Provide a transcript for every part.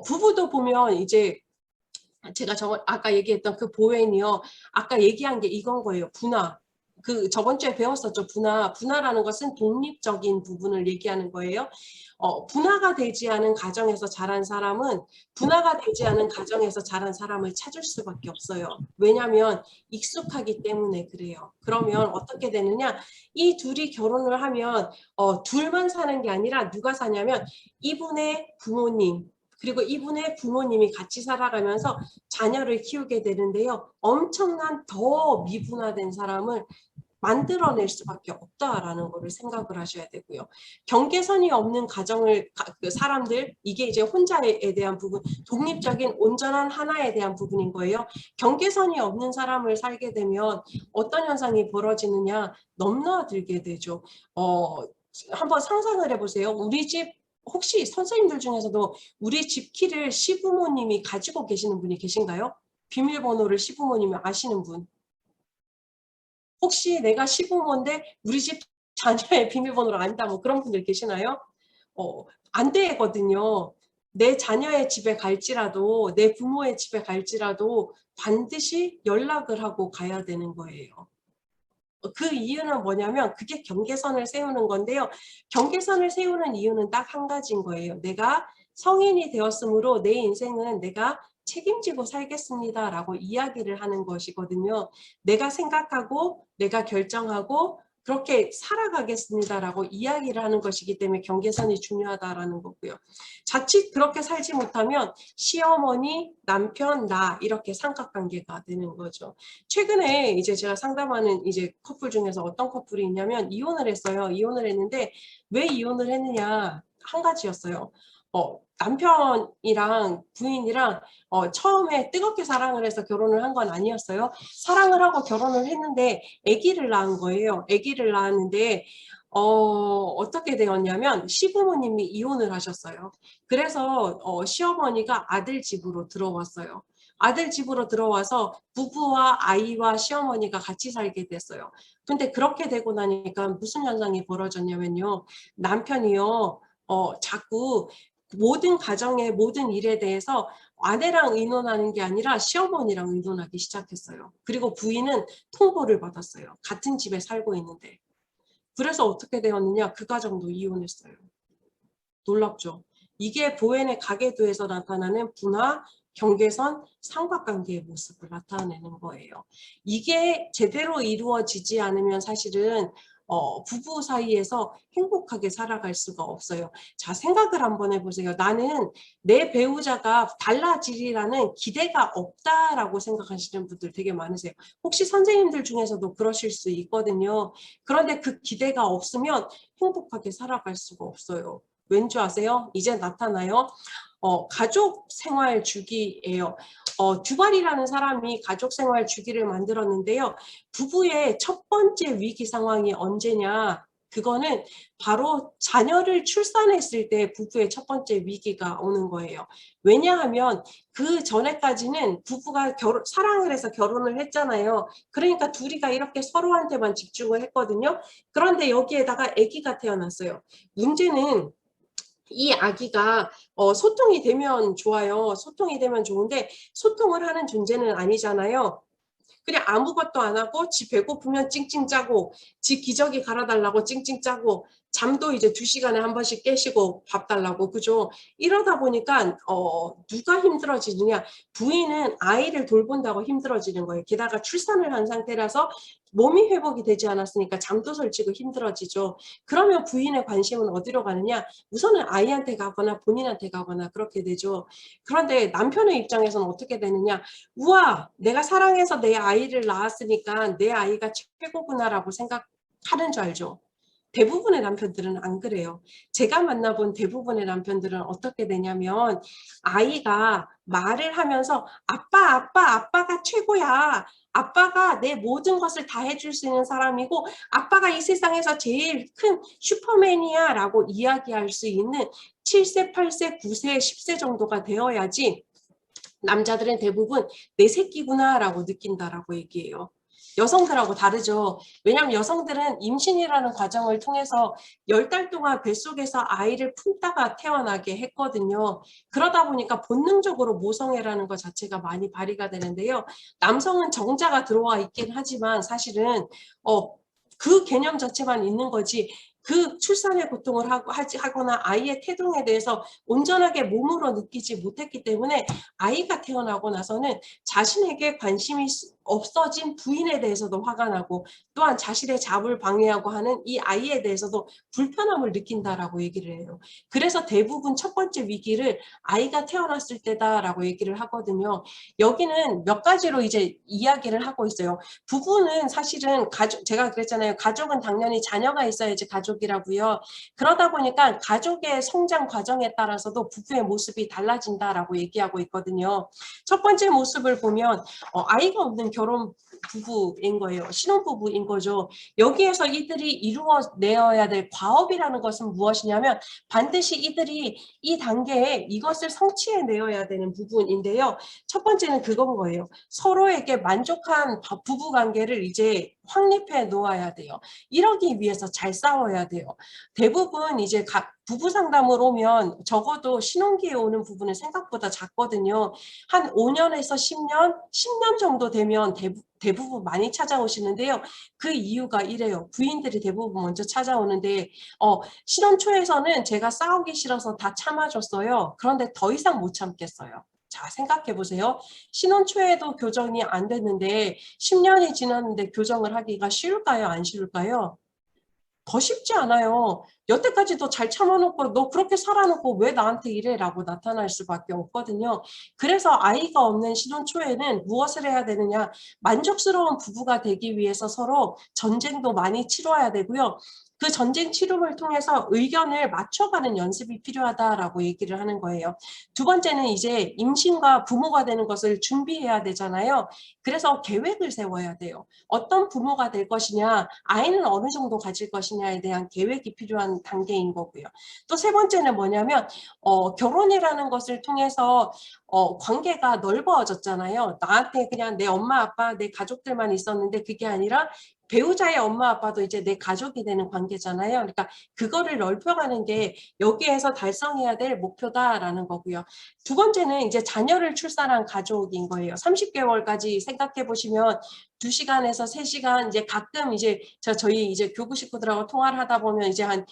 부부도 보면 이제 제가 아까 얘기했던 그 보행이요. 아까 얘기한 게 이건 거예요. 분화. 그 저번 주에 배웠었죠. 분화. 분화라는 것은 독립적인 부분을 얘기하는 거예요. 분화가 되지 않은 가정에서 자란 사람은 분화가 되지 않은 가정에서 자란 사람을 찾을 수밖에 없어요. 왜냐하면 익숙하기 때문에 그래요. 그러면 어떻게 되느냐? 이 둘이 결혼을 하면 둘만 사는 게 아니라 누가 사냐면 이분의 부모님, 그리고 이분의 부모님이 같이 살아가면서 자녀를 키우게 되는데요. 엄청난 더 미분화된 사람을 만들어낼 수밖에 없다라는 거를 생각을 하셔야 되고요. 경계선이 없는 가정을 그 사람들, 이게 이제 혼자에 대한 부분, 독립적인 온전한 하나에 대한 부분인 거예요. 경계선이 없는 사람을 살게 되면 어떤 현상이 벌어지느냐, 넘나들게 되죠. 한번 상상을 해보세요. 우리 집 혹시 선생님들 중에서도 우리 집 키를 시부모님이 가지고 계시는 분이 계신가요? 비밀번호를 시부모님이 아시는 분. 혹시 내가 시부모인데 우리 집 자녀의 비밀번호를 안다, 뭐 그런 분들 계시나요? 안 되거든요. 내 자녀의 집에 갈지라도, 내 부모의 집에 갈지라도 반드시 연락을 하고 가야 되는 거예요. 그 이유는 뭐냐면 그게 경계선을 세우는 건데요. 경계선을 세우는 이유는 딱 한 가지인 거예요. 내가 성인이 되었으므로 내 인생은 내가 책임지고 살겠습니다라고 이야기를 하는 것이거든요. 내가 생각하고 내가 결정하고 그렇게 살아가겠습니다라고 이야기를 하는 것이기 때문에 경계선이 중요하다라는 거고요. 자칫 그렇게 살지 못하면 시어머니, 남편, 나 이렇게 삼각관계가 되는 거죠. 최근에 이제 제가 상담하는 이제 커플 중에서 어떤 커플이 있냐면 이혼을 했어요. 이혼을 했는데 왜 이혼을 했느냐 한 가지였어요. 남편이랑 부인이랑 처음에 뜨겁게 사랑을 해서 결혼을 한 건 아니었어요. 사랑을 하고 결혼을 했는데 아기를 낳은 거예요. 아기를 낳았는데 어떻게 되었냐면 시부모님이 이혼을 하셨어요. 그래서 시어머니가 아들 집으로 들어왔어요. 아들 집으로 들어와서 부부와 아이와 시어머니가 같이 살게 됐어요. 근데 그렇게 되고 나니까 무슨 현상이 벌어졌냐면요. 남편이요. 자꾸 모든 가정의 모든 일에 대해서 아내랑 의논하는 게 아니라 시어머니랑 의논하기 시작했어요. 그리고 부인은 통보를 받았어요. 같은 집에 살고 있는데. 그래서 어떻게 되었느냐? 그 가정도 이혼했어요. 놀랍죠? 이게 보엔의 가계도에서 나타나는 분화, 경계선, 삼각관계의 모습을 나타내는 거예요. 이게 제대로 이루어지지 않으면 사실은 부부 사이에서 행복하게 살아갈 수가 없어요. 자, 생각을 한번 해보세요. 나는 내 배우자가 달라지리라는 기대가 없다라고 생각하시는 분들 되게 많으세요. 혹시 선생님들 중에서도 그러실 수 있거든요. 그런데 그 기대가 없으면 행복하게 살아갈 수가 없어요. 왠지 아세요? 이제 나타나요. 가족 생활 주기예요. 듀발이라는 사람이 가족 생활 주기를 만들었는데요. 부부의 첫 번째 위기 상황이 언제냐? 그거는 바로 자녀를 출산했을 때 부부의 첫 번째 위기가 오는 거예요. 왜냐하면 그 전에까지는 부부가 사랑을 해서 결혼을 했잖아요. 그러니까 둘이가 이렇게 서로한테만 집중을 했거든요. 그런데 여기에다가 아기가 태어났어요. 문제는 이 아기가 소통이 되면 좋아요. 소통이 되면 좋은데 소통을 하는 존재는 아니잖아요. 그냥 아무것도 안 하고 지 배고프면 찡찡 짜고 지 기저귀 갈아달라고 찡찡 짜고 잠도 이제 2시간에 한 번씩 깨시고 밥 달라고 그죠? 이러다 보니까 누가 힘들어지느냐? 부인은 아이를 돌본다고 힘들어지는 거예요. 게다가 출산을 한 상태라서 몸이 회복이 되지 않았으니까 잠도 설치고 힘들어지죠. 그러면 부인의 관심은 어디로 가느냐? 우선은 아이한테 가거나 본인한테 가거나 그렇게 되죠. 그런데 남편의 입장에서는 어떻게 되느냐? 우와, 내가 사랑해서 내 아이를 낳았으니까 내 아이가 최고구나라고 생각하는 줄 알죠. 대부분의 남편들은 안 그래요. 제가 만나본 대부분의 남편들은 어떻게 되냐면 아이가 말을 하면서 아빠, 아빠, 아빠가 최고야. 아빠가 내 모든 것을 다 해줄 수 있는 사람이고 아빠가 이 세상에서 제일 큰 슈퍼맨이야 라고 이야기할 수 있는 7세, 8세, 9세, 10세 정도가 되어야지 남자들은 대부분 내 새끼구나 라고 느낀다라고 얘기해요. 여성들하고 다르죠. 왜냐하면 여성들은 임신이라는 과정을 통해서 10달 동안 뱃속에서 아이를 품다가 태어나게 했거든요. 그러다 보니까 본능적으로 모성애라는 것 자체가 많이 발휘가 되는데요. 남성은 정자가 들어와 있긴 하지만 사실은 그 개념 자체만 있는 거지 그 출산의 고통을 하거나 아이의 태동에 대해서 온전하게 몸으로 느끼지 못했기 때문에 아이가 태어나고 나서는 자신에게 관심이 없어진 부인에 대해서도 화가 나고 또한 자신의 잡을 방해하고 하는 이 아이에 대해서도 불편함을 느낀다라고 얘기를 해요. 그래서 대부분 첫 번째 위기를 아이가 태어났을 때다라고 얘기를 하거든요. 여기는 몇 가지로 이제 이야기를 하고 있어요. 부부는 사실은 제가 그랬잖아요. 가족은 당연히 자녀가 있어야지 가족이라고요. 그러다 보니까 가족의 성장 과정에 따라서도 부부의 모습이 달라진다라고 얘기하고 있거든요. 첫 번째 모습을 보면 아이가 없는 결혼 부부인 거예요. 신혼부부인 거죠. 여기에서 이들이 이루어내어야 될 과업이라는 것은 무엇이냐면 반드시 이들이 이 단계에 이것을 성취해내어야 되는 부분인데요. 첫 번째는 그건 거예요. 서로에게 만족한 부부관계를 이제 확립해 놓아야 돼요. 이러기 위해서 잘 싸워야 돼요. 대부분 이제 부부 상담을 오면 적어도 신혼기에 오는 부분은 생각보다 작거든요. 한 5년에서 10년 정도 되면 대부분 많이 찾아오시는데요. 그 이유가 이래요. 부인들이 대부분 먼저 찾아오는데 신혼 초에서는 제가 싸우기 싫어서 다 참아줬어요. 그런데 더 이상 못 참겠어요. 자, 생각해 보세요. 신혼 초에도 교정이 안 됐는데 10년이 지났는데 교정을 하기가 쉬울까요? 안 쉬울까요? 더 쉽지 않아요. 여태까지도 잘 참아놓고 너 그렇게 살아놓고 왜 나한테 이래? 라고 나타날 수밖에 없거든요. 그래서 아이가 없는 신혼 초에는 무엇을 해야 되느냐? 만족스러운 부부가 되기 위해서 서로 전쟁도 많이 치러야 되고요. 그 전쟁 치rum을 통해서 의견을 맞춰가는 연습이 필요하다라고 얘기를 하는 거예요. 두 번째는 이제 임신과 부모가 되는 것을 준비해야 되잖아요. 그래서 계획을 세워야 돼요. 어떤 부모가 될 것이냐, 아이는 어느 정도 가질 것이냐에 대한 계획이 필요한 단계인 거고요. 또 세 번째는 뭐냐면 결혼이라는 것을 통해서 관계가 넓어졌잖아요. 나한테 그냥 내 엄마, 아빠, 내 가족들만 있었는데 그게 아니라 배우자의 엄마, 아빠도 이제 내 가족이 되는 관계잖아요. 그러니까 그거를 넓혀가는 게 여기에서 달성해야 될 목표다라는 거고요. 두 번째는 이제 자녀를 출산한 가족인 거예요. 30개월까지 생각해 보시면 2시간에서 3시간 이제 가끔 이제 저희 이제 교구 식구들하고 통화를 하다 보면 이제 한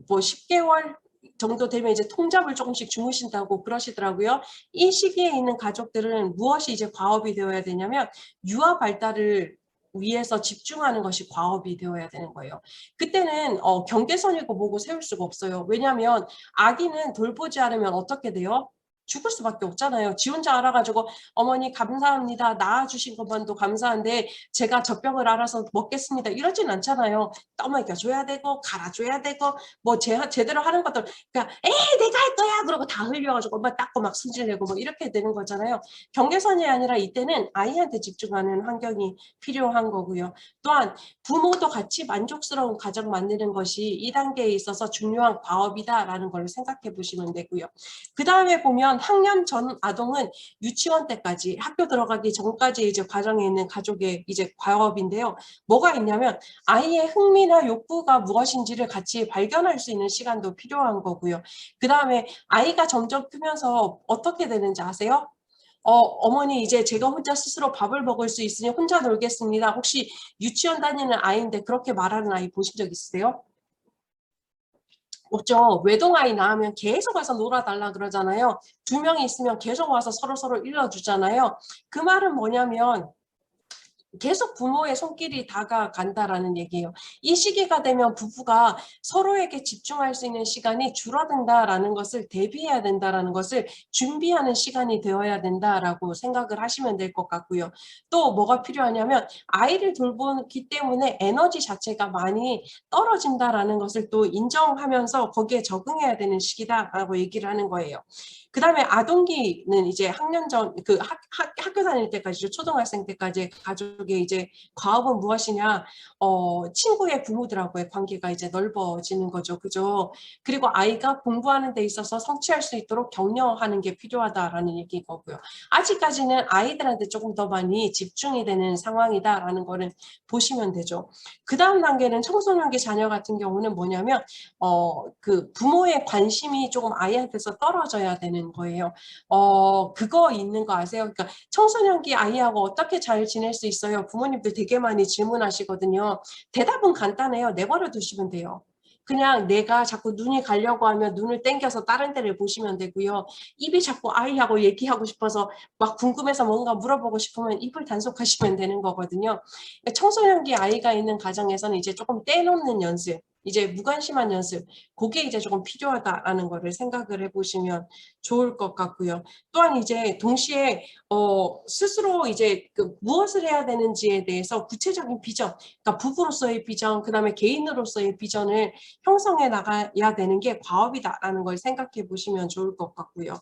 뭐 10개월 정도 되면 이제 통잡을 조금씩 주무신다고 그러시더라고요. 이 시기에 있는 가족들은 무엇이 이제 과업이 되어야 되냐면 유아 발달을 위해서 집중하는 것이 과업이 되어야 되는 거예요. 그때는 경계선이고 뭐고 세울 수가 없어요. 왜냐하면 아기는 돌보지 않으면 어떻게 돼요? 죽을 수밖에 없잖아요. 지 혼자 알아가지고 어머니 감사합니다. 낳아주신 것만도 감사한데 제가 젖병을 알아서 먹겠습니다. 이러진 않잖아요. 떠먹여줘야 되고 갈아줘야 되고 뭐 제대로 하는 것들 그러니까 내가 할 거야 그러고 다 흘려가지고 엄마 닦고 막 승질내고 뭐 이렇게 되는 거잖아요. 경계선이 아니라 이때는 아이한테 집중하는 환경이 필요한 거고요. 또한 부모도 같이 만족스러운 가정 만드는 것이 이 단계에 있어서 중요한 과업이다라는 걸 생각해 보시면 되고요. 그 다음에 보면 학년 전 아동은 유치원 때까지 학교 들어가기 전까지 이제 과정에 있는 가족의 이제 과업인데요. 뭐가 있냐면 아이의 흥미나 욕구가 무엇인지를 같이 발견할 수 있는 시간도 필요한 거고요. 그 다음에 아이가 점점 크면서 어떻게 되는지 아세요? 어머니 이제 제가 혼자 스스로 밥을 먹을 수 있으니 혼자 놀겠습니다. 혹시 유치원 다니는 아이인데 그렇게 말하는 아이 보신 적 있으세요? 없죠. 외동아이 낳으면 계속 와서 놀아달라 그러잖아요. 2명이 있으면 계속 와서 서로 일러주잖아요. 그 말은 뭐냐면 계속 부모의 손길이 다가간다라는 얘기예요. 이 시기가 되면 부부가 서로에게 집중할 수 있는 시간이 줄어든다라는 것을 대비해야 된다라는 것을 준비하는 시간이 되어야 된다라고 생각을 하시면 될 것 같고요. 또 뭐가 필요하냐면 아이를 돌보기 때문에 에너지 자체가 많이 떨어진다라는 것을 또 인정하면서 거기에 적응해야 되는 시기다라고 얘기를 하는 거예요. 그 다음에 아동기는 이제 학년 전, 학교 다닐 때까지죠. 초등학생 때까지 가족 쪽에 이제 과업은 무엇이냐? 친구의 부모들하고의 관계가 이제 넓어지는 거죠. 그죠? 그리고 아이가 공부하는 데 있어서 성취할 수 있도록 격려하는 게 필요하다라는 얘기인 거고요. 아직까지는 아이들한테 조금 더 많이 집중이 되는 상황이다라는 거는 보시면 되죠. 그 다음 단계는 청소년기 자녀 같은 경우는 뭐냐면 그 부모의 관심이 조금 아이한테서 떨어져야 되는 거예요. 그거 있는 거 아세요? 그러니까 청소년기 아이하고 어떻게 잘 지낼 수 있어요? 부모님들 되게 많이 질문하시거든요. 대답은 간단해요. 내버려 두시면 돼요. 그냥 내가 자꾸 눈이 가려고 하면 눈을 땡겨서 다른 데를 보시면 되고요. 입이 자꾸 아이하고 얘기하고 싶어서 막 궁금해서 뭔가 물어보고 싶으면 입을 단속하시면 되는 거거든요. 청소년기 아이가 있는 가정에서는 이제 조금 떼놓는 연습, 이제 무관심한 연습, 그게 이제 조금 필요하다라는 거를 생각을 해보시면 좋을 것 같고요. 또한 이제 동시에 스스로 이제 그 무엇을 해야 되는지에 대해서 구체적인 비전, 그러니까 부부로서의 비전, 그 다음에 개인으로서의 비전을 형성해 나가야 되는 게 과업이다라는 걸 생각해 보시면 좋을 것 같고요.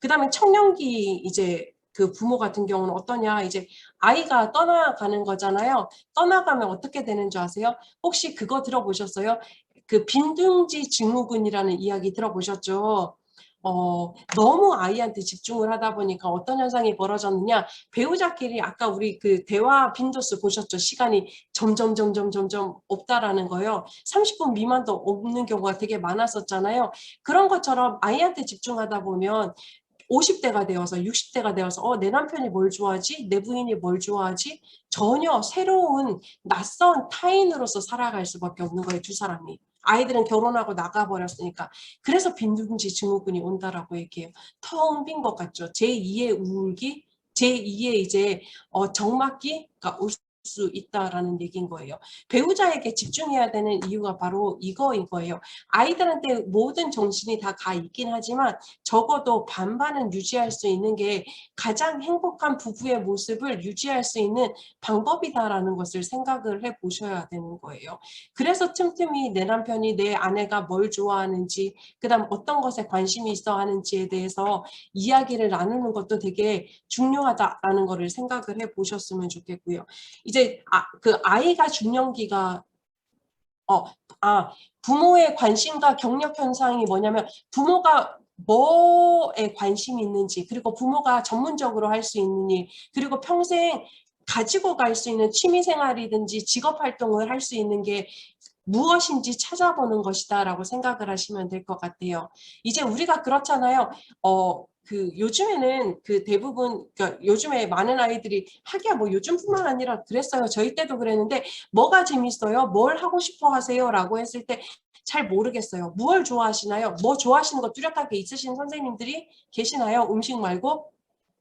그 다음에 청년기 이제 그 부모 같은 경우는 어떠냐, 이제 아이가 떠나가는 거잖아요. 떠나가면 어떻게 되는 줄 아세요? 혹시 그거 들어보셨어요? 그 빈둥지 증후군이라는 이야기 들어보셨죠? 너무 아이한테 집중을 하다 보니까 어떤 현상이 벌어졌느냐, 배우자끼리 아까 우리 그 대화 빈도수 보셨죠? 시간이 점점 없다라는 거요. 30분 미만도 없는 경우가 되게 많았었잖아요. 그런 것처럼 아이한테 집중하다 보면 50대가 되어서 60대가 되어서 내 남편이 뭘 좋아하지? 내 부인이 뭘 좋아하지? 전혀 새로운 낯선 타인으로서 살아갈 수밖에 없는 거예요. 두 사람이. 아이들은 결혼하고 나가버렸으니까. 그래서 빈둥지 증후군이 온다라고 얘기해요. 텅 빈 것 같죠. 제2의 우울기, 제2의 이제 정막기가 올 수 있다라는 얘기인 거예요. 배우자에게 집중해야 되는 이유가 바로 이거인 거예요. 아이들한테 모든 정신이 다 가 있긴 하지만 적어도 반반은 유지할 수 있는 게 가장 행복한 부부의 모습을 유지할 수 있는 방법이다라는 것을 생각을 해 보셔야 되는 거예요. 그래서 틈틈이 내 남편이 내 아내가 뭘 좋아하는지, 그다음 어떤 것에 관심이 있어 하는지에 대해서 이야기를 나누는 것도 되게 중요하다라는 것을 생각을 해 보셨으면 좋겠고요. 이제 그 아이가 중년기가 부모의 관심과 경력 현상이 뭐냐면 부모가 뭐에 관심이 있는지, 그리고 부모가 전문적으로 할 수 있는 일, 그리고 평생 가지고 갈 수 있는 취미생활이든지 직업활동을 할 수 있는 게 무엇인지 찾아보는 것이다라고 생각을 하시면 될 것 같아요. 이제 우리가 그렇잖아요. 그 요즘에는 그 대부분, 그러니까 요즘에 많은 아이들이 하기야 뭐 요즘뿐만 아니라 그랬어요. 저희 때도 그랬는데 뭐가 재밌어요? 뭘 하고 싶어 하세요? 라고 했을 때 잘 모르겠어요. 무엇 좋아하시나요? 뭐 좋아하시는 거 뚜렷하게 있으신 선생님들이 계시나요? 음식 말고?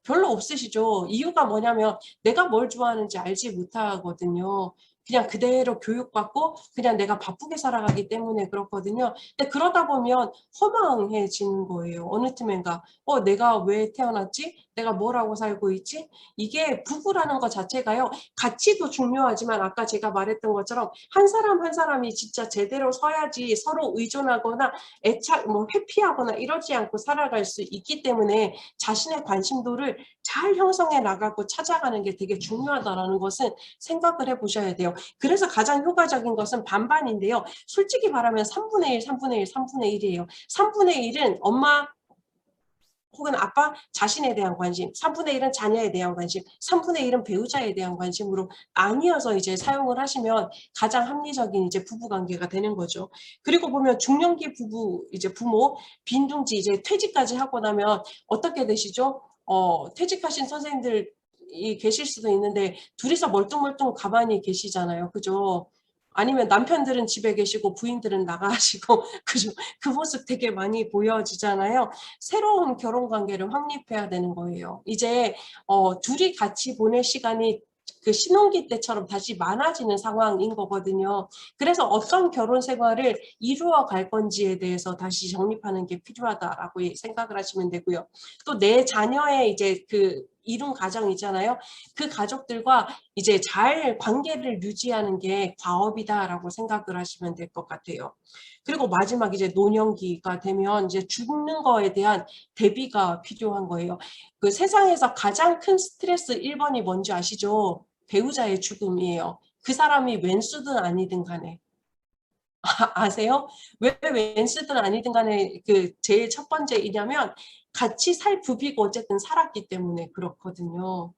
별로 없으시죠. 이유가 뭐냐면 내가 뭘 좋아하는지 알지 못하거든요. 그냥 그대로 교육받고 그냥 내가 바쁘게 살아가기 때문에 그렇거든요. 근데 그러다 보면 허망해지는 거예요. 어느 틈엔가 내가 왜 태어났지? 내가 뭘 하고 살고 있지? 이게 부부라는 것 자체가요. 가치도 중요하지만 아까 제가 말했던 것처럼 한 사람 한 사람이 진짜 제대로 서야지 서로 의존하거나 애착, 회피하거나 이러지 않고 살아갈 수 있기 때문에 자신의 관심도를 잘 형성해 나가고 찾아가는 게 되게 중요하다는 것은 생각을 해보셔야 돼요. 그래서 가장 효과적인 것은 반반인데요. 솔직히 말하면 3분의 1, 3분의 1, 3분의 1이에요. 3분의 1은 엄마 혹은 아빠 자신에 대한 관심, 3분의 1은 자녀에 대한 관심, 3분의 1은 배우자에 대한 관심으로 나뉘어서 이제 사용을 하시면 가장 합리적인 이제 부부 관계가 되는 거죠. 그리고 보면 중년기 부부, 이제 부모, 빈둥지 이제 퇴직까지 하고 나면 어떻게 되시죠? 퇴직하신 선생님들이 계실 수도 있는데 둘이서 멀뚱멀뚱 가만히 계시잖아요. 그죠? 아니면 남편들은 집에 계시고 부인들은 나가시고 그죠? 그 모습 되게 많이 보여지잖아요. 새로운 결혼 관계를 확립해야 되는 거예요. 이제 둘이 같이 보낼 시간이 그 신혼기 때처럼 다시 많아지는 상황인 거거든요. 그래서 어떤 결혼 생활을 이루어 갈 건지에 대해서 다시 정립하는 게 필요하다라고 생각을 하시면 되고요. 또 내 자녀의 이제 그 이룬 가정 있잖아요. 그 가족들과 이제 잘 관계를 유지하는 게 과업이다라고 생각을 하시면 될 것 같아요. 그리고 마지막 이제 노년기가 되면 이제 죽는 거에 대한 대비가 필요한 거예요. 그 세상에서 가장 큰 스트레스 1번이 뭔지 아시죠? 배우자의 죽음이에요. 그 사람이 왼수든 아니든 간에. 아세요? 왜 왼수든 아니든 간에 그 제일 첫 번째이냐면 같이 살 부비고 어쨌든 살았기 때문에 그렇거든요.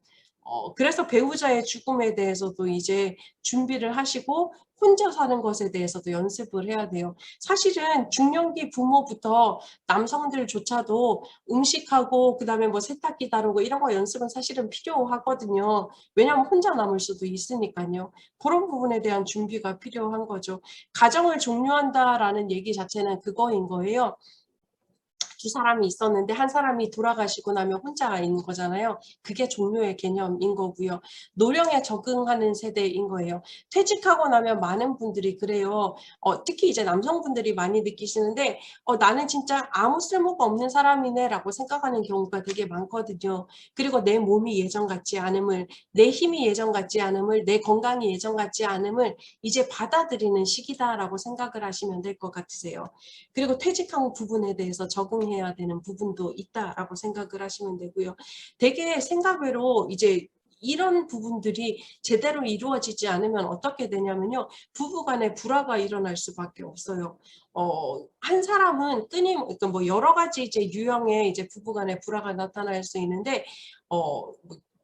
그래서 배우자의 죽음에 대해서도 이제 준비를 하시고 혼자 사는 것에 대해서도 연습을 해야 돼요. 사실은 중년기 부모부터 남성들조차도 음식하고 그다음에 뭐 세탁기 다루고 이런 거 연습은 사실은 필요하거든요. 왜냐하면 혼자 남을 수도 있으니까요. 그런 부분에 대한 준비가 필요한 거죠. 가정을 종료한다라는 얘기 자체는 그거인 거예요. 두 사람이 있었는데 한 사람이 돌아가시고 나면 혼자 있는 거잖아요. 그게 종료의 개념인 거고요. 노령에 적응하는 세대인 거예요. 퇴직하고 나면 많은 분들이 그래요. 특히 이제 남성분들이 많이 느끼시는데 나는 진짜 아무 쓸모가 없는 사람이네 라고 생각하는 경우가 되게 많거든요. 그리고 내 몸이 예전 같지 않음을, 내 힘이 예전 같지 않음을, 내 건강이 예전 같지 않음을 이제 받아들이는 시기다라고 생각을 하시면 될 것 같으세요. 그리고 퇴직한 부분에 대해서 적응해야 되는 부분도 있다라고 생각을 하시면 되고요. 되게 생각외로 이제 이런 부분들이 제대로 이루어지지 않으면 어떻게 되냐면요. 부부간에 불화가 일어날 수밖에 없어요. 한 사람은 그러니까 뭐 여러 가지 이제 유형의 이제 부부간에 불화가 나타날 수 있는데,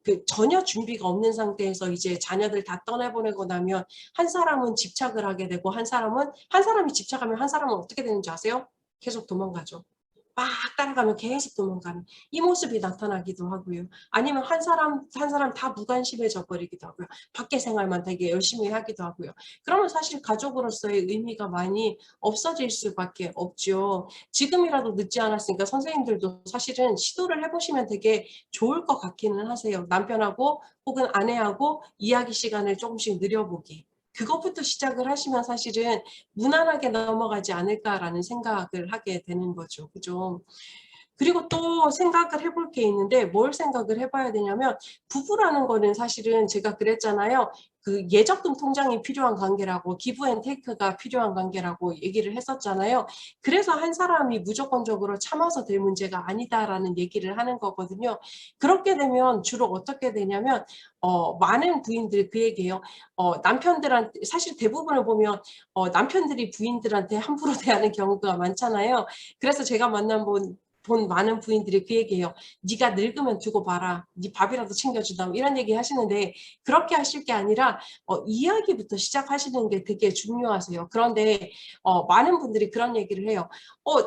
그 전혀 준비가 없는 상태에서 이제 자녀들 다 떠나보내고 나면 한 사람은 집착을 하게 되고 한 사람이 집착하면 한 사람은 어떻게 되는지 아세요? 계속 도망가죠. 막 따라가면 계속 도망가는 이 모습이 나타나기도 하고요. 아니면 한 사람 다 무관심해져 버리기도 하고요. 밖에 생활만 되게 열심히 하기도 하고요. 그러면 사실 가족으로서의 의미가 많이 없어질 수밖에 없죠. 지금이라도 늦지 않았으니까 선생님들도 사실은 시도를 해보시면 되게 좋을 것 같기는 하세요. 남편하고 혹은 아내하고 이야기 시간을 조금씩 늘려보기. 그것부터 시작을 하시면 사실은 무난하게 넘어가지 않을까라는 생각을 하게 되는 거죠. 그죠? 그리고 또 생각을 해볼 게 있는데 뭘 생각을 해봐야 되냐면 부부라는 거는 사실은 제가 그랬잖아요. 그 예적금 통장이 필요한 관계라고 기브앤테이크가 필요한 관계라고 얘기를 했었잖아요. 그래서 한 사람이 무조건적으로 참아서 될 문제가 아니다라는 얘기를 하는 거거든요. 그렇게 되면 주로 어떻게 되냐면 많은 부인들이 그 얘기예요. 남편들한테 사실 대부분을 보면 남편들이 부인들한테 함부로 대하는 경우가 많잖아요. 그래서 제가 본 많은 부인들이 그 얘기해요. 네가 늙으면 두고 봐라. 네 밥이라도 챙겨준다. 이런 얘기 하시는데 그렇게 하실 게 아니라 이야기부터 시작하시는 게 되게 중요하세요. 그런데 많은 분들이 그런 얘기를 해요.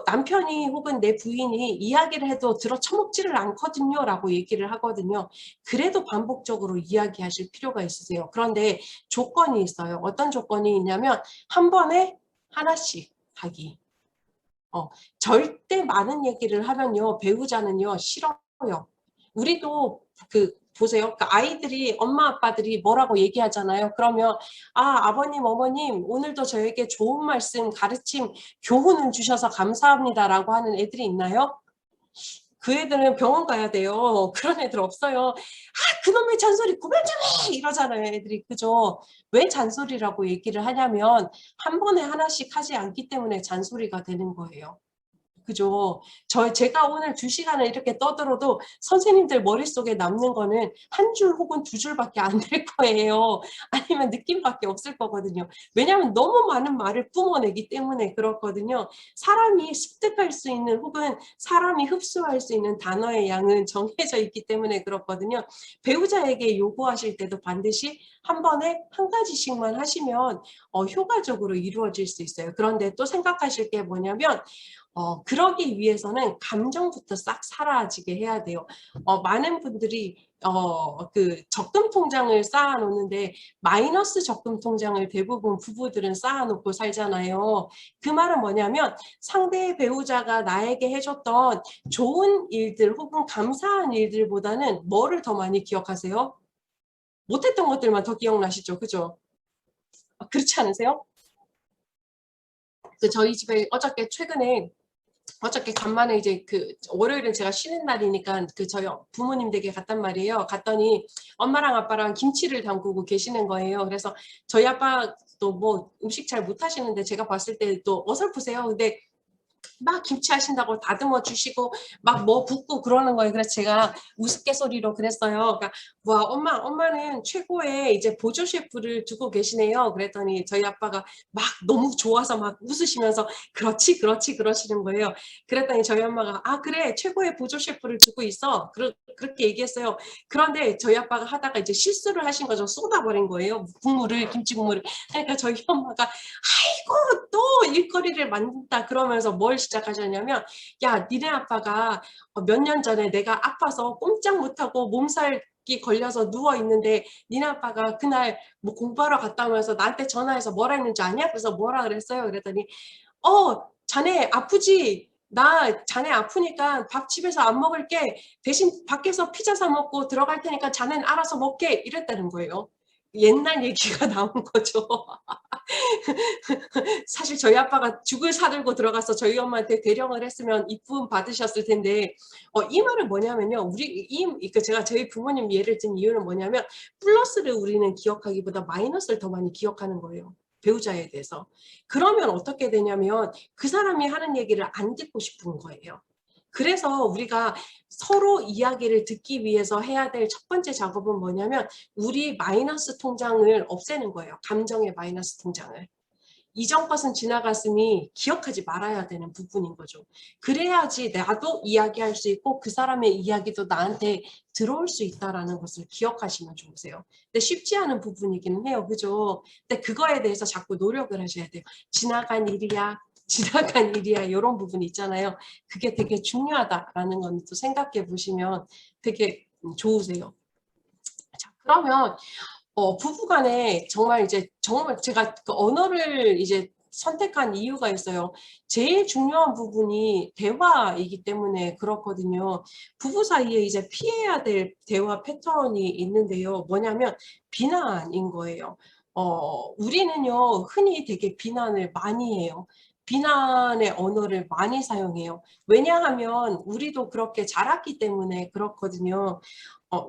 남편이 혹은 내 부인이 이야기를 해도 들어 처먹지를 않거든요. 라고 얘기를 하거든요. 그래도 반복적으로 이야기하실 필요가 있으세요. 그런데 조건이 있어요. 어떤 조건이 있냐면 한 번에 하나씩 하기. 절대 많은 얘기를 하면요. 배우자는요. 싫어요. 우리도 보세요. 그 아이들이 엄마 아빠들이 뭐라고 얘기하잖아요. 그러면 아버님 어머님 오늘도 저에게 좋은 말씀 가르침 교훈을 주셔서 감사합니다라고 하는 애들이 있나요? 그 애들은 병원 가야 돼요. 그런 애들 없어요. 그놈의 잔소리 그만 좀 해! 이러잖아요. 애들이. 그죠? 왜 잔소리라고 얘기를 하냐면 한 번에 하나씩 하지 않기 때문에 잔소리가 되는 거예요. 그죠? 제가 오늘 2시간을 이렇게 떠들어도 선생님들 머릿속에 남는 거는 한 줄 혹은 2줄밖에 안 될 거예요. 아니면 느낌밖에 없을 거거든요. 왜냐하면 너무 많은 말을 뿜어내기 때문에 그렇거든요. 사람이 습득할 수 있는 혹은 사람이 흡수할 수 있는 단어의 양은 정해져 있기 때문에 그렇거든요. 배우자에게 요구하실 때도 반드시 한 번에 한 가지씩만 하시면 효과적으로 이루어질 수 있어요. 그런데 또 생각하실 게 뭐냐면 그러기 위해서는 감정부터 싹 사라지게 해야 돼요. 많은 분들이 그 적금 통장을 쌓아 놓는데 마이너스 적금 통장을 대부분 부부들은 쌓아 놓고 살잖아요. 그 말은 뭐냐면 상대의 배우자가 나에게 해줬던 좋은 일들 혹은 감사한 일들보다는 뭐를 더 많이 기억하세요? 못했던 것들만 더 기억나시죠? 그죠? 그렇지 않으세요? 저희 집에 어저께 간만에 이제 월요일은 제가 쉬는 날이니까 저희 부모님 댁에 갔단 말이에요. 갔더니 엄마랑 아빠랑 김치를 담그고 계시는 거예요. 그래서 저희 아빠도 뭐 음식 잘 못하시는데 제가 봤을 때 또 어설프세요. 근데 막 김치 하신다고 다듬어 주시고 막 뭐 붓고 그러는 거예요. 그래서 제가 우스갯소리로 그랬어요. 그러니까 와 엄마는 최고의 이제 보조 셰프를 두고 계시네요. 그랬더니 저희 아빠가 막 너무 좋아서 막 웃으시면서 그렇지 그렇지 그러시는 거예요. 그랬더니 저희 엄마가 아 그래 최고의 보조 셰프를 두고 있어. 그렇게 얘기했어요. 그런데 저희 아빠가 하다가 이제 실수를 하신 거죠. 쏟아버린 거예요. 국물을 김치 국물을. 그러니까 저희 엄마가 아이고 또 일거리를 만든다 그러면서 뭘 시작하셨냐면 야 니네 아빠가 몇 년 전에 내가 아파서 꼼짝 못하고 몸살기 걸려서 누워있는데 니네 아빠가 그날 뭐 공부하러 갔다 오면서 나한테 전화해서 뭐라 했는지 아냐? 그래서 뭐라 그랬어요? 그랬더니 자네 아프지? 나 자네 아프니까 밥집에서 안 먹을게. 대신 밖에서 피자 사 먹고 들어갈 테니까 자네는 알아서 먹게. 이랬다는 거예요. 옛날 얘기가 나온 거죠. 사실 저희 아빠가 죽을 사들고 들어가서 저희 엄마한테 대령을 했으면 이쁨 받으셨을 텐데 이 말은 뭐냐면요. 제가 저희 부모님 예를 든 이유는 뭐냐면 플러스를 우리는 기억하기보다 마이너스를 더 많이 기억하는 거예요. 배우자에 대해서. 그러면 어떻게 되냐면 그 사람이 하는 얘기를 안 듣고 싶은 거예요. 그래서 우리가 서로 이야기를 듣기 위해서 해야 될 첫 번째 작업은 뭐냐면 우리 마이너스 통장을 없애는 거예요. 감정의 마이너스 통장을. 이전 것은 지나갔으니 기억하지 말아야 되는 부분인 거죠. 그래야지 나도 이야기할 수 있고 그 사람의 이야기도 나한테 들어올 수 있다는 것을 기억하시면 좋으세요. 근데 쉽지 않은 부분이기는 해요. 그죠? 근데 그거에 대해서 자꾸 노력을 하셔야 돼요. 지나간 일이야. 지나간 일이야. 이런 부분이 있잖아요. 그게 되게 중요하다라는 건 또 생각해 보시면 되게 좋으세요. 자, 그러면 부부간에 정말 제가 그 언어를 이제 선택한 이유가 있어요. 제일 중요한 부분이 대화이기 때문에 그렇거든요. 부부 사이에 이제 피해야 될 대화 패턴이 있는데요. 뭐냐면 비난인 거예요. 우리는요, 흔히 되게 비난을 많이 해요. 비난의 언어를 많이 사용해요. 왜냐하면 우리도 그렇게 자랐기 때문에 그렇거든요.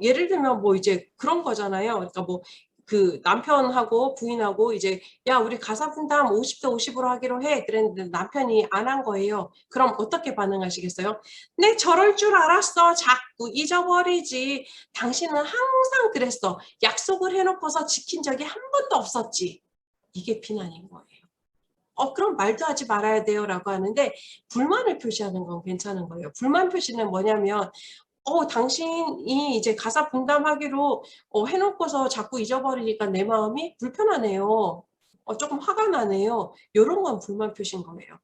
예를 들면 뭐 이제 그런 거잖아요. 그러니까 뭐 그 남편하고 부인하고 이제 야 우리 가사 분담 50대 50으로 하기로 해 그랬는데 남편이 안 한 거예요. 그럼 어떻게 반응하시겠어요? 네 저럴 줄 알았어. 자꾸 잊어버리지. 당신은 항상 그랬어. 약속을 해놓고서 지킨 적이 한 번도 없었지. 이게 비난인 거예요. 그럼 말도 하지 말아야 돼요 라고 하는데 불만을 표시하는 건 괜찮은 거예요. 불만 표시는 뭐냐면 당신이 이제 가사 분담하기로 해놓고서 자꾸 잊어버리니까 내 마음이 불편하네요. 조금 화가 나네요. 이런 건 불만 표시인 거예요.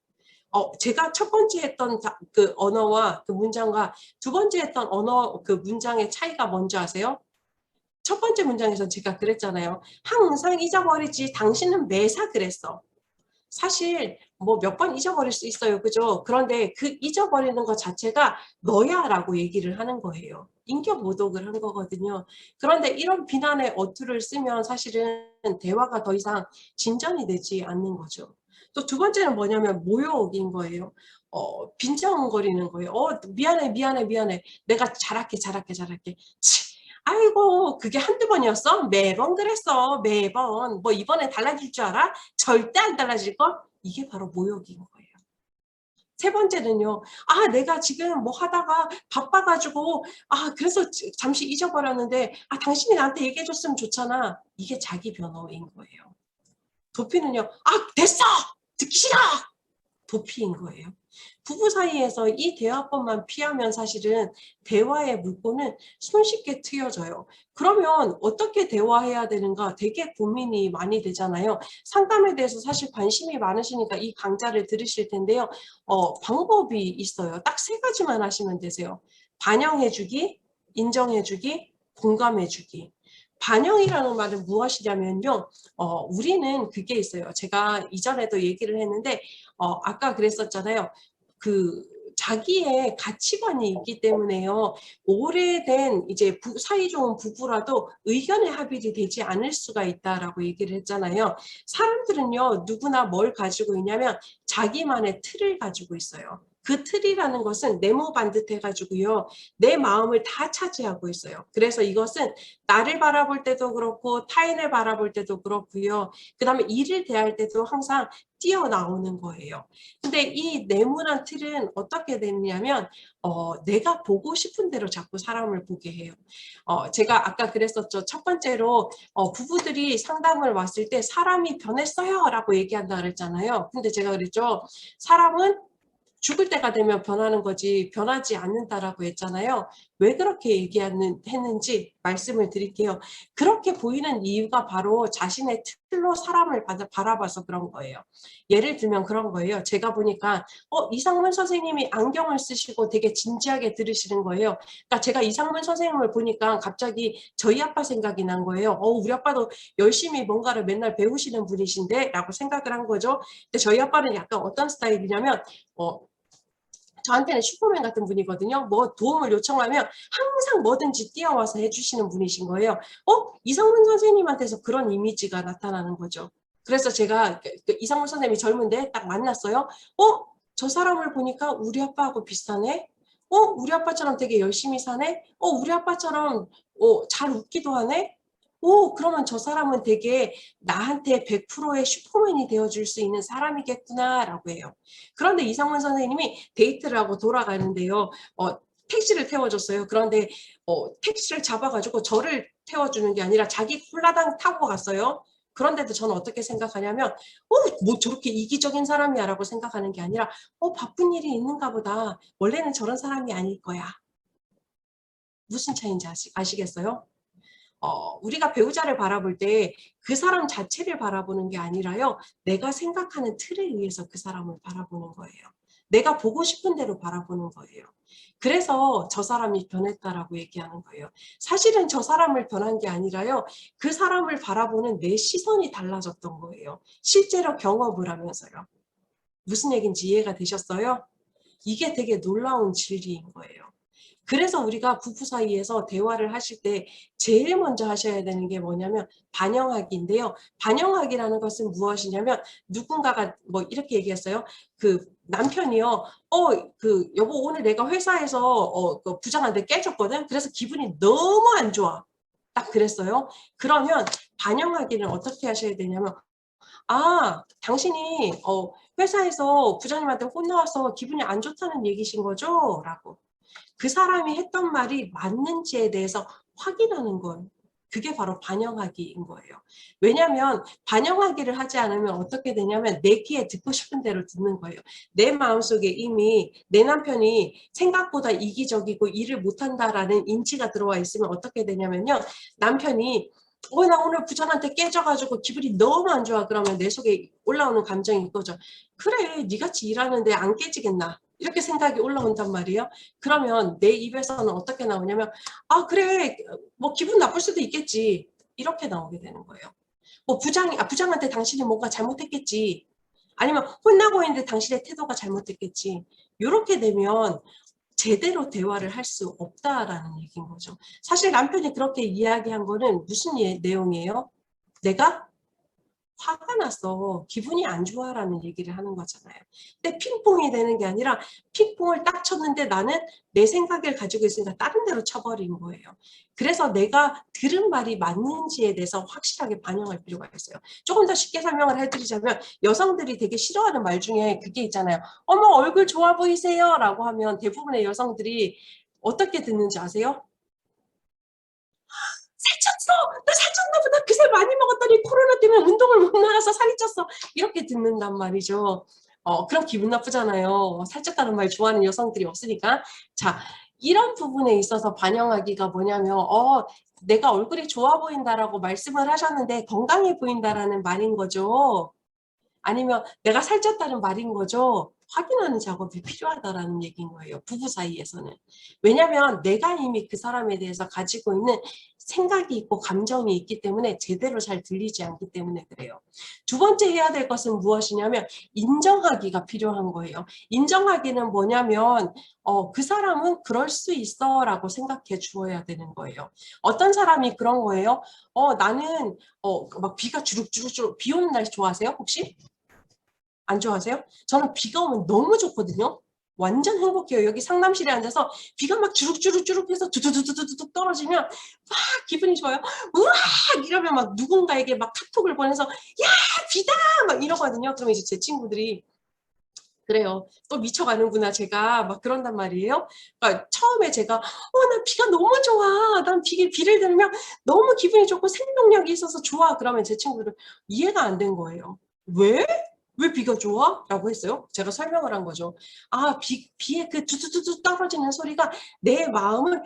제가 첫 번째 했던 그 언어와 그 문장과 두 번째 했던 언어 그 문장의 차이가 뭔지 아세요? 첫 번째 문장에서 제가 그랬잖아요. 항상 잊어버리지 당신은 매사 그랬어. 사실 뭐 몇 번 잊어버릴 수 있어요. 그죠? 그런데 그 잊어버리는 것 자체가 너야 라고 얘기를 하는 거예요. 인격 모독을 한 거거든요. 그런데 이런 비난의 어투를 쓰면 사실은 대화가 더 이상 진전이 되지 않는 거죠. 또 두 번째는 뭐냐면 모욕인 거예요. 빈정거리는 거예요. 미안해 미안해 미안해. 내가 잘할게 잘할게 잘할게. 치, 아이고 그게 한두 번이었어? 매번 그랬어. 매번. 뭐 이번에 달라질 줄 알아? 절대 안 달라질걸? 이게 바로 모욕인 거예요. 세 번째는요. 내가 지금 뭐 하다가 바빠가지고 그래서 잠시 잊어버렸는데 당신이 나한테 얘기해줬으면 좋잖아. 이게 자기 변호인 거예요. 도피는요. 됐어! 듣기 싫어! 도피인 거예요. 부부 사이에서 이 대화법만 피하면 사실은 대화의 물꼬는 손쉽게 트여져요. 그러면 어떻게 대화해야 되는가 되게 고민이 많이 되잖아요. 상담에 대해서 사실 관심이 많으시니까 이 강좌를 들으실 텐데요. 방법이 있어요. 딱 세 가지만 하시면 되세요. 반영해주기, 인정해주기, 공감해주기. 반영이라는 말은 무엇이냐면요. 우리는 그게 있어요. 제가 이전에도 얘기를 했는데 아까 그랬었잖아요. 그 자기의 가치관이 있기 때문에요. 오래된 이제 사이 좋은 부부라도 의견의 합일이 되지 않을 수가 있다라고 얘기를 했잖아요. 사람들은요. 누구나 뭘 가지고 있냐면 자기만의 틀을 가지고 있어요. 그 틀이라는 것은 네모반듯 해가지고요. 내 마음을 다 차지하고 있어요. 그래서 이것은 나를 바라볼 때도 그렇고 타인을 바라볼 때도 그렇고요. 그 다음에 일을 대할 때도 항상 뛰어나오는 거예요. 근데 이 네모난 틀은 어떻게 되느냐면 내가 보고 싶은 대로 자꾸 사람을 보게 해요. 제가 아까 그랬었죠. 첫 번째로 부부들이 상담을 왔을 때 사람이 변했어요 라고 얘기한다 그랬잖아요. 근데 제가 그랬죠. 사람은 죽을 때가 되면 변하는 거지 변하지 않는다라고 했잖아요. 왜 그렇게 했는지 말씀을 드릴게요. 그렇게 보이는 이유가 바로 자신의 틀로 사람을 바라봐서 그런 거예요. 예를 들면 그런 거예요. 제가 보니까 이상문 선생님이 안경을 쓰시고 되게 진지하게 들으시는 거예요. 그러니까 제가 이상문 선생님을 보니까 갑자기 저희 아빠 생각이 난 거예요. 우리 아빠도 열심히 뭔가를 맨날 배우시는 분이신데 라고 생각을 한 거죠. 근데 저희 아빠는 약간 어떤 스타일이냐면 저한테는 슈퍼맨 같은 분이거든요. 뭐 도움을 요청하면 항상 뭐든지 뛰어와서 해주시는 분이신 거예요. 이상문 선생님한테서 그런 이미지가 나타나는 거죠. 그래서 제가 이상문 선생님이 젊은데 딱 만났어요. 저 사람을 보니까 우리 아빠하고 비슷하네. 우리 아빠처럼 되게 열심히 사네. 우리 아빠처럼 잘 웃기도 하네. 그러면 저 사람은 되게 나한테 100%의 슈퍼맨이 되어줄 수 있는 사람이겠구나라고 해요. 그런데 이상문 선생님이 데이트를 하고 돌아가는데요. 택시를 태워줬어요. 그런데 택시를 잡아가지고 저를 태워주는 게 아니라 자기 홀라당 타고 갔어요. 그런데도 저는 어떻게 생각하냐면 뭐 저렇게 이기적인 사람이야 라고 생각하는 게 아니라 바쁜 일이 있는가 보다. 원래는 저런 사람이 아닐 거야. 무슨 차이인지 아시겠어요? 우리가 배우자를 바라볼 때 그 사람 자체를 바라보는 게 아니라요. 내가 생각하는 틀에 의해서 그 사람을 바라보는 거예요. 내가 보고 싶은 대로 바라보는 거예요. 그래서 저 사람이 변했다라고 얘기하는 거예요. 사실은 저 사람을 변한 게 아니라요. 그 사람을 바라보는 내 시선이 달라졌던 거예요. 실제로 경험을 하면서요. 무슨 얘기인지 이해가 되셨어요? 이게 되게 놀라운 진리인 거예요. 그래서 우리가 부부 사이에서 대화를 하실 때 제일 먼저 하셔야 되는 게 뭐냐면 반영하기인데요. 반영하기라는 것은 무엇이냐면 누군가가 뭐 이렇게 얘기했어요. 그 남편이요. 여보 오늘 내가 회사에서 그 부장한테 깨졌거든. 그래서 기분이 너무 안 좋아. 딱 그랬어요. 그러면 반영하기는 어떻게 하셔야 되냐면 당신이 회사에서 부장님한테 혼나와서 기분이 안 좋다는 얘기신 거죠? 라고. 그 사람이 했던 말이 맞는지에 대해서 확인하는 건 그게 바로 반영하기인 거예요. 왜냐하면 반영하기를 하지 않으면 어떻게 되냐면 내 귀에 듣고 싶은 대로 듣는 거예요. 내 마음속에 이미 내 남편이 생각보다 이기적이고 일을 못한다라는 인지가 들어와 있으면 어떻게 되냐면요. 남편이 나 오늘 부장한테 깨져가지고 기분이 너무 안 좋아. 그러면 내 속에 올라오는 감정이 이거죠. 그래, 니같이 일하는데 안 깨지겠나. 이렇게 생각이 올라온단 말이에요. 그러면 내 입에서는 어떻게 나오냐면 그래 뭐 기분 나쁠 수도 있겠지. 이렇게 나오게 되는 거예요. 뭐 부장한테 당신이 뭔가 잘못했겠지. 아니면 혼나고 있는데 당신의 태도가 잘못됐겠지. 이렇게 되면 제대로 대화를 할 수 없다라는 얘기인 거죠. 사실 남편이 그렇게 이야기한 거는 무슨 내용이에요? 내가 화가 났어. 기분이 안 좋아라는 얘기를 하는 거잖아요. 근데 핑퐁이 되는 게 아니라 핑퐁을 딱 쳤는데 나는 내 생각을 가지고 있으니까 다른 데로 쳐버린 거예요. 그래서 내가 들은 말이 맞는지에 대해서 확실하게 반영할 필요가 있어요. 조금 더 쉽게 설명을 해드리자면 여성들이 되게 싫어하는 말 중에 그게 있잖아요. 어머 얼굴 좋아 보이세요 라고 하면 대부분의 여성들이 어떻게 듣는지 아세요? 살쪘어! 나 살쪘나 보다. 그새 많이 먹었더니 코로나 때문에 운동을 못 나가서 살이 쪘어. 이렇게 듣는단 말이죠. 그럼 기분 나쁘잖아요. 살쪘다는 말 좋아하는 여성들이 없으니까. 자, 이런 부분에 있어서 반영하기가 뭐냐면 내가 얼굴이 좋아 보인다라고 말씀을 하셨는데 건강해 보인다라는 말인 거죠. 아니면 내가 살쪘다는 말인 거죠. 확인하는 작업이 필요하다라는 얘기인 거예요. 부부 사이에서는. 왜냐하면 내가 이미 그 사람에 대해서 가지고 있는 생각이 있고 감정이 있기 때문에 제대로 잘 들리지 않기 때문에 그래요. 두 번째 해야 될 것은 무엇이냐면 인정하기가 필요한 거예요. 인정하기는 뭐냐면 그 사람은 그럴 수 있어 라고 생각해 주어야 되는 거예요. 어떤 사람이 그런 거예요. 나는 막 비가 주룩주룩 비 오는 날 좋아하세요 혹시? 안 좋아하세요? 저는 비가 오면 너무 좋거든요. 완전 행복해요. 여기 상담실에 앉아서 비가 막 주룩주룩주룩 해서 두두두두두둑 떨어지면 막 기분이 좋아요. 우와! 이러면 막 누군가에게 막 카톡을 보내서 야! 비다! 막 이러거든요. 그럼 이제 제 친구들이 그래요. 또 미쳐가는구나 제가 막 그런단 말이에요. 그러니까 처음에 제가 나 비가 너무 좋아. 난 비를 들으면 너무 기분이 좋고 생명력이 있어서 좋아. 그러면 제 친구들은 이해가 안 된 거예요. 왜? 왜 비가 좋아? 라고 했어요. 제가 설명을 한 거죠. 아, 비에 그 두두두두 떨어지는 소리가 내 마음을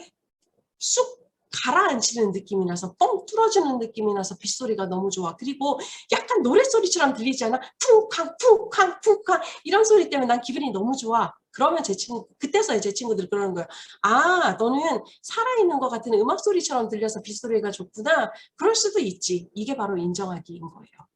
쑥 가라앉히는 느낌이 나서 뻥 뚫어주는 느낌이 나서 빗소리가 너무 좋아. 그리고 약간 노랫소리처럼 들리지 않아? 쿵쾅 쿵쾅 쿵쾅 이런 소리 때문에 난 기분이 너무 좋아. 그러면 제 친구 그때서야 제 친구들이 그러는 거예요. 아, 너는 살아있는 것 같은 음악 소리처럼 들려서 빗소리가 좋구나. 그럴 수도 있지. 이게 바로 인정하기인 거예요.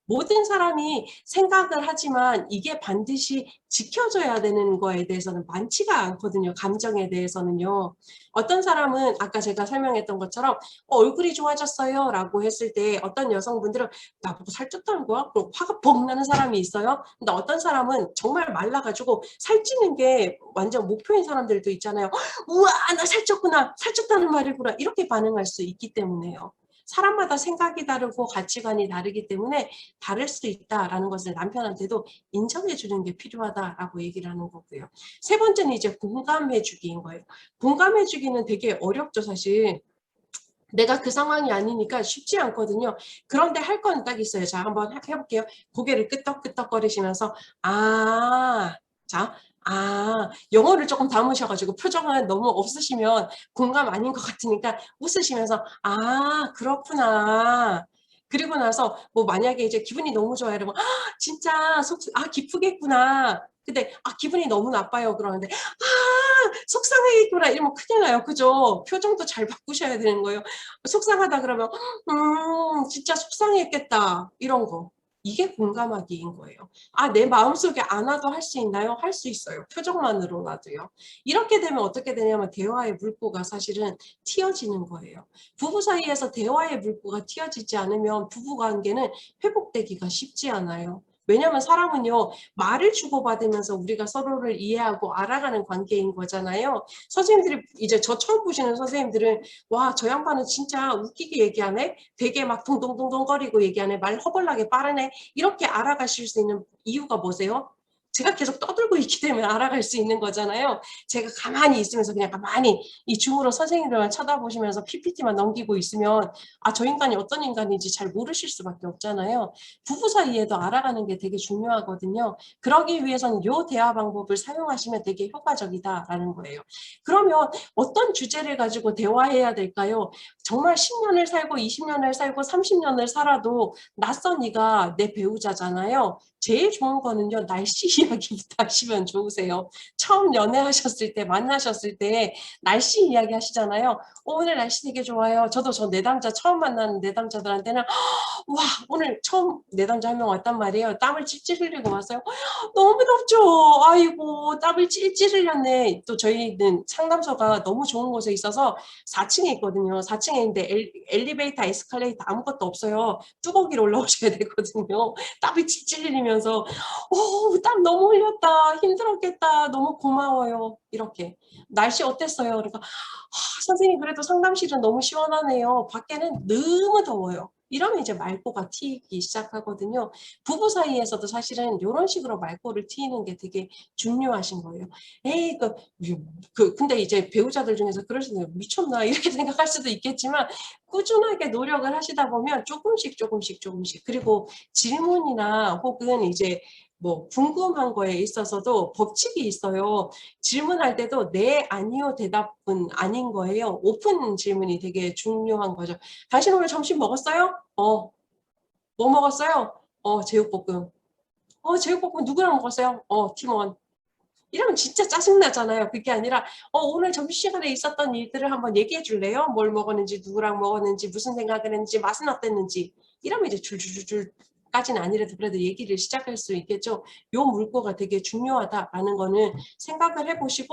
모든 사람이 생각을 하지만 이게 반드시 지켜져야 되는 거에 대해서는 많지가 않거든요. 감정에 대해서는요. 어떤 사람은 아까 제가 설명했던 것처럼 얼굴이 좋아졌어요 라고 했을 때 어떤 여성분들은 나보고 살쪘다는 거야? 그리고 화가 벅 나는 사람이 있어요. 근데 어떤 사람은 정말 말라가지고 살찌는 게 완전 목표인 사람들도 있잖아요. 우와 나 살쪘구나. 살쪘다는 말이구나. 이렇게 반응할 수 있기 때문에요. 사람마다 생각이 다르고 가치관이 다르기 때문에 다를 수 있다라는 것을 남편한테도 인정해 주는 게 필요하다라고 얘기를 하는 거고요. 세 번째는 이제 공감해 주기인 거예요. 공감해 주기는 되게 어렵죠, 사실. 내가 그 상황이 아니니까 쉽지 않거든요. 그런데 할 건 딱 있어요. 자, 한번 해볼게요. 고개를 끄덕끄덕거리시면서 자, 영어를 조금 담으셔가지고 표정은 너무 없으시면 공감 아닌 것 같으니까 웃으시면서 그렇구나. 그리고 나서 뭐 만약에 이제 기분이 너무 좋아요. 이러면 진짜 기쁘겠구나. 근데 기분이 너무 나빠요. 그러는데 속상해있구나 이러면 큰일 나요. 그죠? 표정도 잘 바꾸셔야 되는 거예요. 속상하다 그러면 진짜 속상했겠다 이런 거. 이게 공감하기인 거예요. 내 마음속에 안 와도 할 수 있나요? 할 수 있어요. 표정만으로라도요. 이렇게 되면 어떻게 되냐면 대화의 물꼬가 사실은 튀어지는 거예요. 부부 사이에서 대화의 물꼬가 튀어지지 않으면 부부관계는 회복되기가 쉽지 않아요. 왜냐하면 사람은요. 말을 주고받으면서 우리가 서로를 이해하고 알아가는 관계인 거잖아요. 선생님들이 이제 저 처음 보시는 선생님들은 와, 저 양반은 진짜 웃기게 얘기하네. 되게 막 동동동동거리고 얘기하네. 말 허벌나게 빠르네. 이렇게 알아가실 수 있는 이유가 뭐세요? 제가 계속 떠들고 있기 때문에 알아갈 수 있는 거잖아요. 제가 가만히 있으면서 그냥 가만히 이 줌으로 선생님들만 쳐다보시면서 PPT만 넘기고 있으면 저 인간이 어떤 인간인지 잘 모르실 수밖에 없잖아요. 부부 사이에도 알아가는 게 되게 중요하거든요. 그러기 위해서는 요 대화 방법을 사용하시면 되게 효과적이다라는 거예요. 그러면 어떤 주제를 가지고 대화해야 될까요? 정말 10년을 살고 20년을 살고 30년을 살아도 낯선 이가 내 배우자잖아요. 제일 좋은 거는요. 날씨 이야기부터 하시면 좋으세요. 처음 연애하셨을 때 만나셨을 때 날씨 이야기 하시잖아요. 오늘 날씨 되게 좋아요. 저도 저 내담자 처음 만나는 내담자들한테는 와 오늘 처음 내담자 한 명 왔단 말이에요. 땀을 찔찔 흘리고 왔어요. 너무 덥죠. 아이고 땀을 찔찔 흘렸네. 또 저희는 상담소가 너무 좋은 곳에 있어서 4층에 있거든요. 4층에 있는데 엘리베이터 에스컬레이터 아무것도 없어요. 뚜벅이로 올라오셔야 되거든요. 땀이 찔찔 흘리면서 땀 너무 흘렸다. 힘들었겠다. 너무 고마워요. 이렇게. 날씨 어땠어요? 그러니까 선생님 그래도 상담실은 너무 시원하네요. 밖에는 너무 더워요. 이러면 이제 말꼬가 튀기 시작하거든요. 부부 사이에서도 사실은 이런 식으로 말꼬를 튀는 게 되게 중요하신 거예요. 에이, 근데 이제 배우자들 중에서 그럴 수는 미쳤나 이렇게 생각할 수도 있겠지만 꾸준하게 노력을 하시다 보면 조금씩 그리고 질문이나 혹은 이제 뭐 궁금한 거에 있어서도 법칙이 있어요. 질문할 때도 네, 아니요 대답은 아닌 거예요. 오픈 질문이 되게 중요한 거죠. 당신 오늘 점심 먹었어요? 뭐 먹었어요? 제육볶음. 제육볶음 누구랑 먹었어요? 팀원. 이러면 진짜 짜증나잖아요. 그게 아니라 오늘 점심시간에 있었던 일들을 한번 얘기해 줄래요? 뭘 먹었는지, 누구랑 먹었는지, 무슨 생각을 했는지, 맛은 어땠는지. 이러면 이제 줄줄줄줄까지는 아니라도 그래도 얘기를 시작할 수 있겠죠. 요 물꼬가 되게 중요하다라는 거는 생각을 해보시고